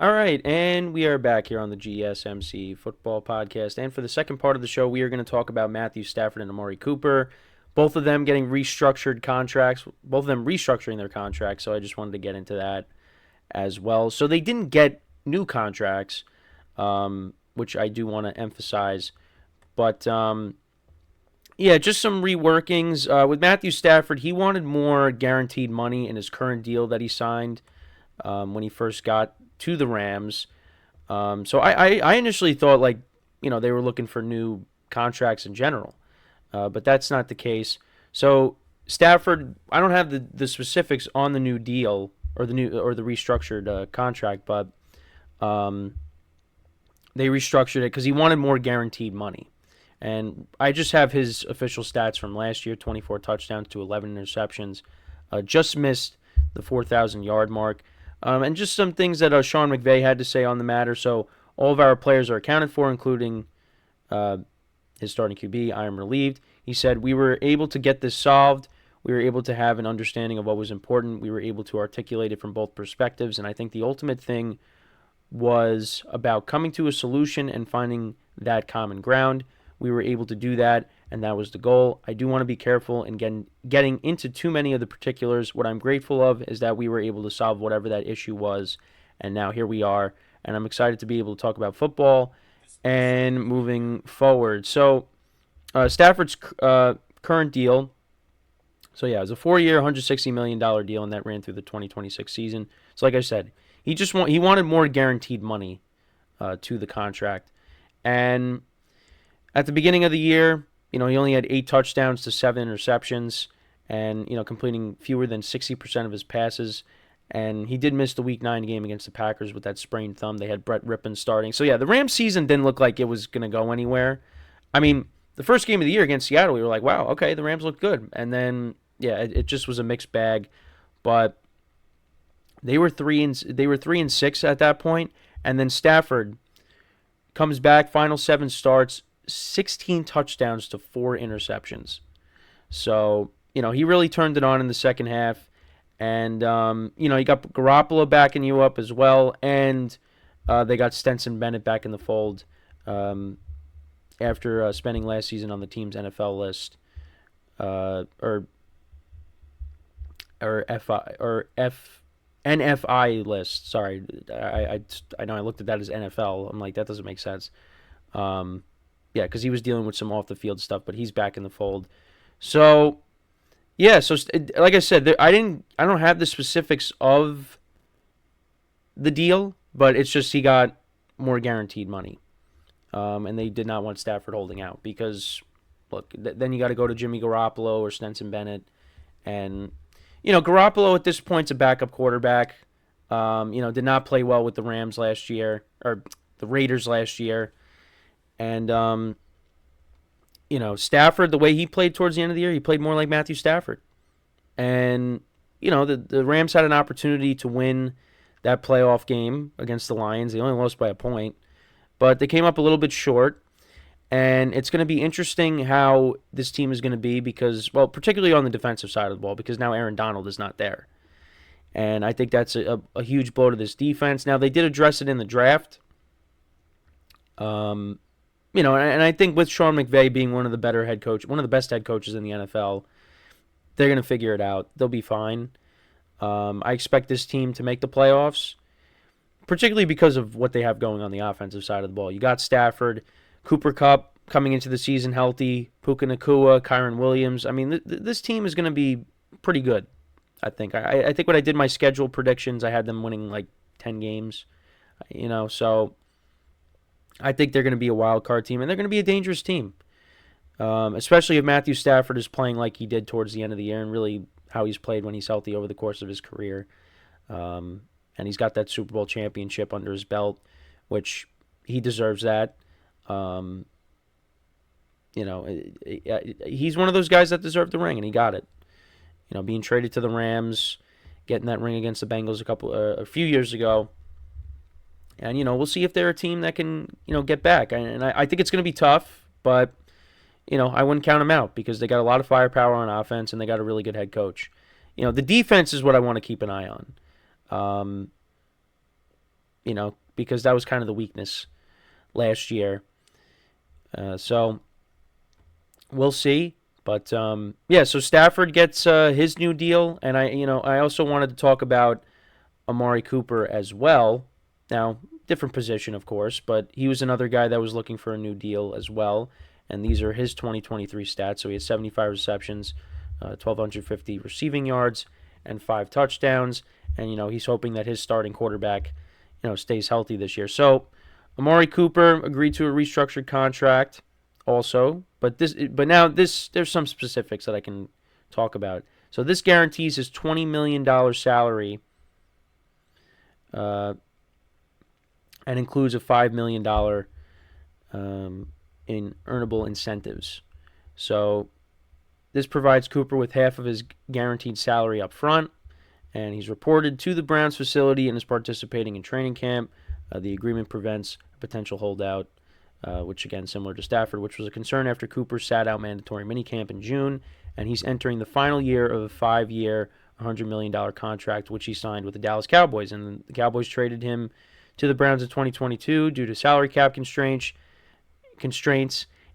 All right, and we are back here on the GSMC Football Podcast. And for the second part of the show, we are going to talk about Matthew Stafford and Amari Cooper, both of them getting restructured contracts, both of them restructuring their contracts. So I just wanted to get into that as well. So they didn't get new contracts, which I do want to emphasize. But yeah, just some reworkings. With Matthew Stafford, he wanted more guaranteed money in his current deal that he signed when he first got to the Rams. So I initially thought they were looking for new contracts in general, but that's not the case. So Stafford, I don't have the specifics on the new deal or the restructured contract, but they restructured it because he wanted more guaranteed money. And I just have his official stats from last year: 24 touchdowns to 11 interceptions, just missed the 4,000-yard mark. And just some things that Sean McVay had to say on the matter. So all of our players are accounted for, including his starting QB. I am relieved. He said, we were able to get this solved. We were able to have an understanding of what was important. We were able to articulate it from both perspectives. And I think the ultimate thing was about coming to a solution and finding that common ground. We were able to do that, and that was the goal. I do want to be careful in getting into too many of the particulars. What I'm grateful of is that we were able to solve whatever that issue was, and now here we are. And I'm excited to be able to talk about football and moving forward. So Stafford's current deal, so yeah, it was a 4-year, $160 million deal, and that ran through the 2026 season. So like I said, he wanted more guaranteed money to the contract. And at the beginning of the year, he only had 8 touchdowns to 7 interceptions and, completing fewer than 60% of his passes. And he did miss the Week 9 game against the Packers with that sprained thumb. They had Brett Rippon starting. So, yeah, the Rams season didn't look like it was going to go anywhere. I mean, the first game of the year against Seattle, we were like, wow, okay, the Rams look good. And then, yeah, it just was a mixed bag. But they were 3-6 at that point. And then Stafford comes back, final 7 starts, 16 touchdowns to 4 interceptions. So, he really turned it on in the second half. And, you got Garoppolo backing you up as well. And they got Stetson Bennett back in the fold after spending last season on the team's NFL list. NFI list. Sorry. I know I looked at that as NFL. I'm like, that doesn't make sense. Yeah, because he was dealing with some off-the-field stuff, but he's back in the fold. So, yeah, so like I said, I don't have the specifics of the deal, but it's just he got more guaranteed money. And they did not want Stafford holding out because, look, then you got to go to Jimmy Garoppolo or Stetson Bennett. And, Garoppolo at this point's a backup quarterback. Did not play well with the Rams last year, or the Raiders last year. And, Stafford, the way he played towards the end of the year, he played more like Matthew Stafford. And, the Rams had an opportunity to win that playoff game against the Lions. They only lost by a point. But they came up a little bit short. And it's going to be interesting how this team is going to be because, well, particularly on the defensive side of the ball, because now Aaron Donald is not there. And I think that's a huge blow to this defense. Now, they did address it in the draft. And I think with Sean McVay being one of the best head coaches in the NFL, they're going to figure it out. They'll be fine. I expect this team to make the playoffs, particularly because of what they have going on the offensive side of the ball. You got Stafford, Cooper Kupp coming into the season healthy, Puka Nacua, Kyron Williams. I mean, this team is going to be pretty good, I think. I think when I did my schedule predictions, I had them winning like 10 games, so I think they're going to be a wild card team, and they're going to be a dangerous team, especially if Matthew Stafford is playing like he did towards the end of the year and really how he's played when he's healthy over the course of his career. And he's got that Super Bowl championship under his belt, which he deserves that. He's one of those guys that deserved the ring, and he got it. Being traded to the Rams, getting that ring against the Bengals a few years ago. And, we'll see if they're a team that can, get back. And I think it's going to be tough, but, I wouldn't count them out because they got a lot of firepower on offense and they got a really good head coach. The defense is what I want to keep an eye on. because that was kind of the weakness last year. So we'll see. But so Stafford gets his new deal, and I also wanted to talk about Amari Cooper as well. Now, different position, of course, but he was another guy that was looking for a new deal as well. And these are his 2023 stats. So he has 75 receptions, 1,250 receiving yards, and 5 touchdowns. And he's hoping that his starting quarterback, stays healthy this year. So Amari Cooper agreed to a restructured contract also, but now there's some specifics that I can talk about. So this guarantees his $20 million salary, and includes a $5 million in earnable incentives. So this provides Cooper with half of his guaranteed salary up front, and he's reported to the Browns facility and is participating in training camp. The agreement prevents a potential holdout, which again, similar to Stafford, which was a concern after Cooper sat out mandatory minicamp in June, and he's entering the final year of a 5-year, $100 million contract, which he signed with the Dallas Cowboys. And the Cowboys traded him to the Browns in 2022 due to salary cap constraints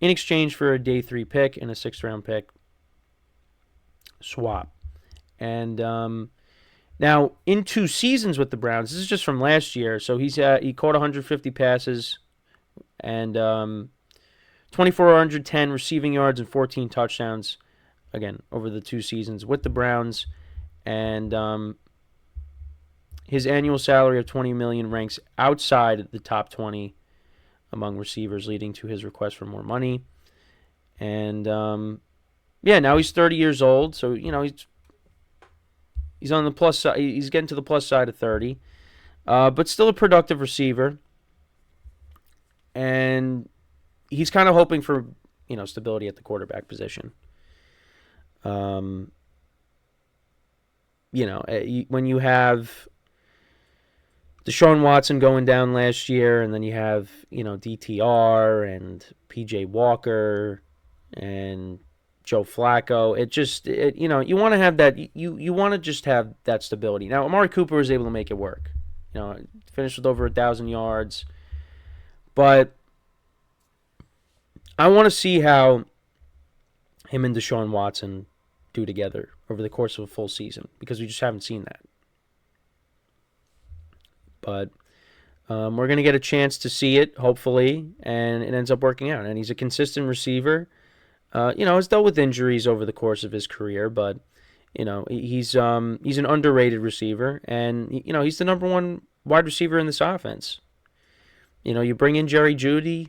in exchange for a day 3 pick and a 6th-round pick swap. And now, in 2 seasons with the Browns, this is just from last year, so he caught 150 passes and 2,410 receiving yards and 14 touchdowns, again, over the 2 seasons with the Browns. And his annual salary of $20 million ranks outside the top 20 among receivers, leading to his request for more money. And now he's 30 years old, so he's on the plus side. He's getting to the plus side of 30, but still a productive receiver. And he's kind of hoping for stability at the quarterback position. When you have Deshaun Watson going down last year, and then you have DTR and PJ Walker and Joe Flacco. You want to have that. You want to just have that stability. Now, Amari Cooper was able to make it work. Finished with over 1,000 yards. But I want to see how him and Deshaun Watson do together over the course of a full season, because we just haven't seen that. But we're going to get a chance to see it, hopefully, and it ends up working out. And he's a consistent receiver. He's dealt with injuries over the course of his career, but he's an underrated receiver, and he's the number 1 wide receiver in this offense. You bring in Jerry Jeudy,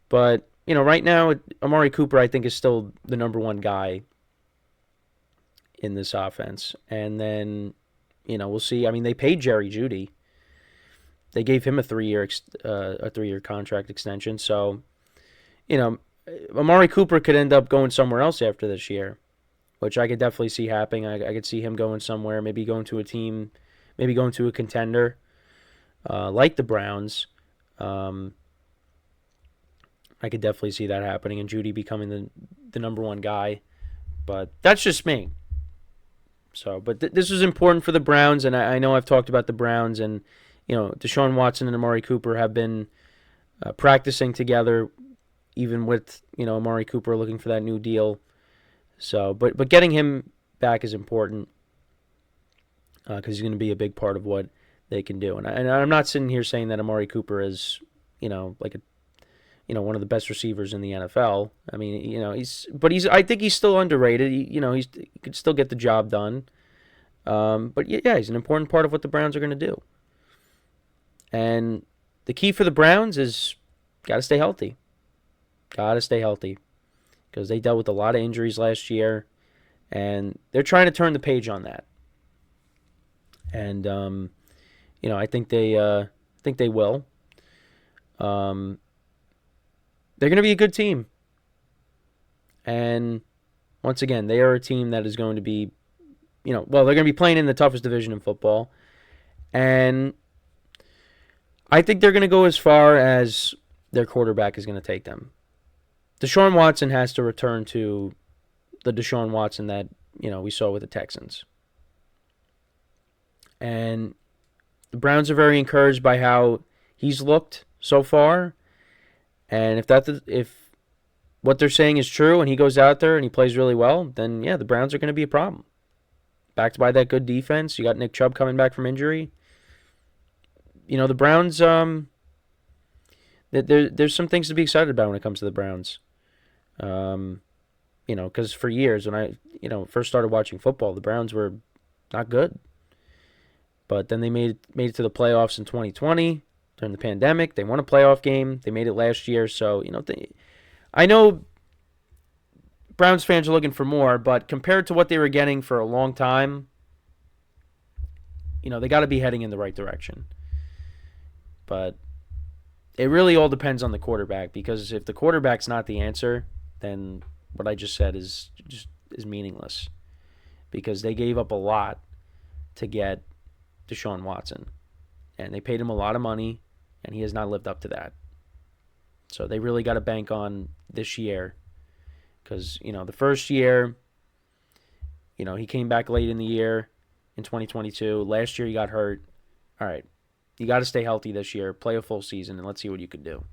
but right now Amari Cooper, I think, is still the number 1 guy in this offense. And then we'll see. I mean, they paid Jerry Jeudy. They gave him a 3-year contract extension. So Amari Cooper could end up going somewhere else after this year, which I could definitely see happening. I could see him going somewhere, maybe going to a team, maybe going to a contender like the Browns. I could definitely see that happening, and Jeudy becoming the number 1 guy. But that's just me. So, but this was important for the Browns, and I know I've talked about the Browns, and Deshaun Watson and Amari Cooper have been practicing together, even with Amari Cooper looking for that new deal. So, but getting him back is important because he's going to be a big part of what they can do. And I'm not sitting here saying that Amari Cooper is one of the best receivers in the NFL. I mean, I think he's still underrated. He could still get the job done. But yeah, he's an important part of what the Browns are going to do. And the key for the Browns is got to stay healthy. Got to stay healthy, because they dealt with a lot of injuries last year, and they're trying to turn the page on that. And I think they will. They're going to be a good team. And once again, they are a team that is going to be, they're going to be playing in the toughest division in football. And I think they're going to go as far as their quarterback is going to take them. Deshaun Watson has to return to the Deshaun Watson that, we saw with the Texans. And The Browns are very encouraged by how he's looked so far. And if what they're saying is true and he goes out there and he plays really well, then yeah, the Browns are going to be a problem. Backed by that good defense, you got Nick Chubb coming back from injury. The Browns, there's some things to be excited about when it comes to the Browns. Because for years when I, first started watching football, the Browns were not good. But then they made it to the playoffs in 2020 during the pandemic. They won a playoff game. They made it last year. So, I know Browns fans are looking for more, but compared to what they were getting for a long time, they got to be heading in the right direction. But it really all depends on the quarterback, because if the quarterback's not the answer, then what I just said is meaningless, because they gave up a lot to get Deshaun Watson, and they paid him a lot of money, and he has not lived up to that. So they really got to bank on this year, because the first year, he came back late in the year in 2022. Last year he got hurt. All right, you got to stay healthy this year, play a full season, and let's see what you can do.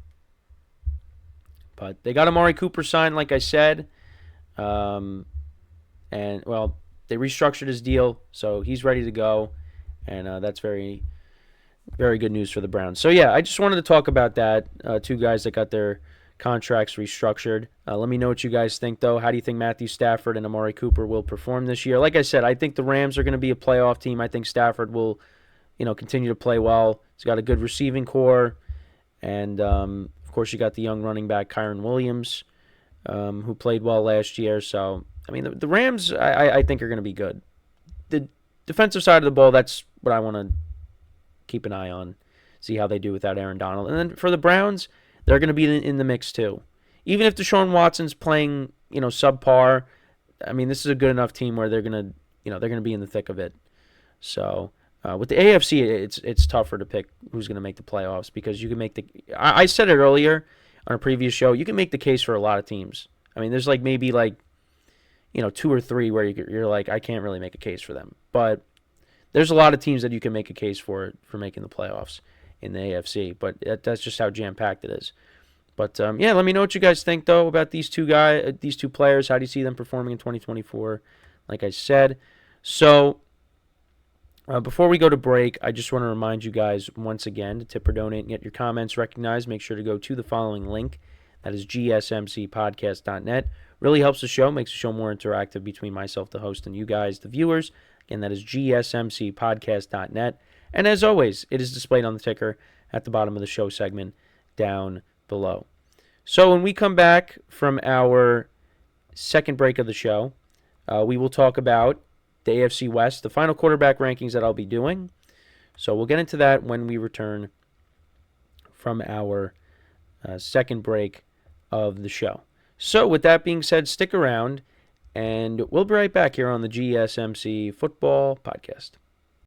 But they got Amari Cooper signed, like I said, and they restructured his deal, so he's ready to go, and that's very, very good news for the Browns. So yeah, I just wanted to talk about that. Two guys that got their contracts restructured. Let me know what you guys think, though. How do you think Matthew Stafford and Amari Cooper will perform this year? Like I said, I think the Rams are going to be a playoff team. I think Stafford will, continue to play well. He's got a good receiving core, and of course you got the young running back Kyron Williams, who played well last year. So I mean, the Rams, I think, are going to be good. The defensive side of the ball, that's what I want to keep an eye on, see how they do without Aaron Donald. And then for the Browns, they're going to be in the mix too. Even if Deshaun Watson's playing, subpar, I mean, this is a good enough team where they're going to be in the thick of it. So with the AFC, it's tougher to pick who's going to make the playoffs, because you can make I said it earlier on a previous show, you can make the case for a lot of teams. I mean, there's maybe 2 or 3 where you're like, I can't really make a case for them. But there's a lot of teams that you can make a case for making the playoffs in the AFC. But that's just how jam-packed it is. But yeah, let me know what you guys think, though, about these two players. How do you see them performing in 2024? Like I said. So before we go to break, I just want to remind you guys once again to tip or donate and get your comments recognized. Make sure to go to the following link. That is GSMCPodcast.net. Really helps the show, makes the show more interactive between myself, the host, and you guys, the viewers. Again, that is GSMCPodcast.net. And as always, it is displayed on the ticker at the bottom of the show segment down below. So when we come back from our second break of the show, we will talk about the AFC West, the final quarterback rankings that I'll be doing. So we'll get into that when we return from our second break of the show. So with that being said, stick around, and we'll be right back here on the GSMC Football Podcast.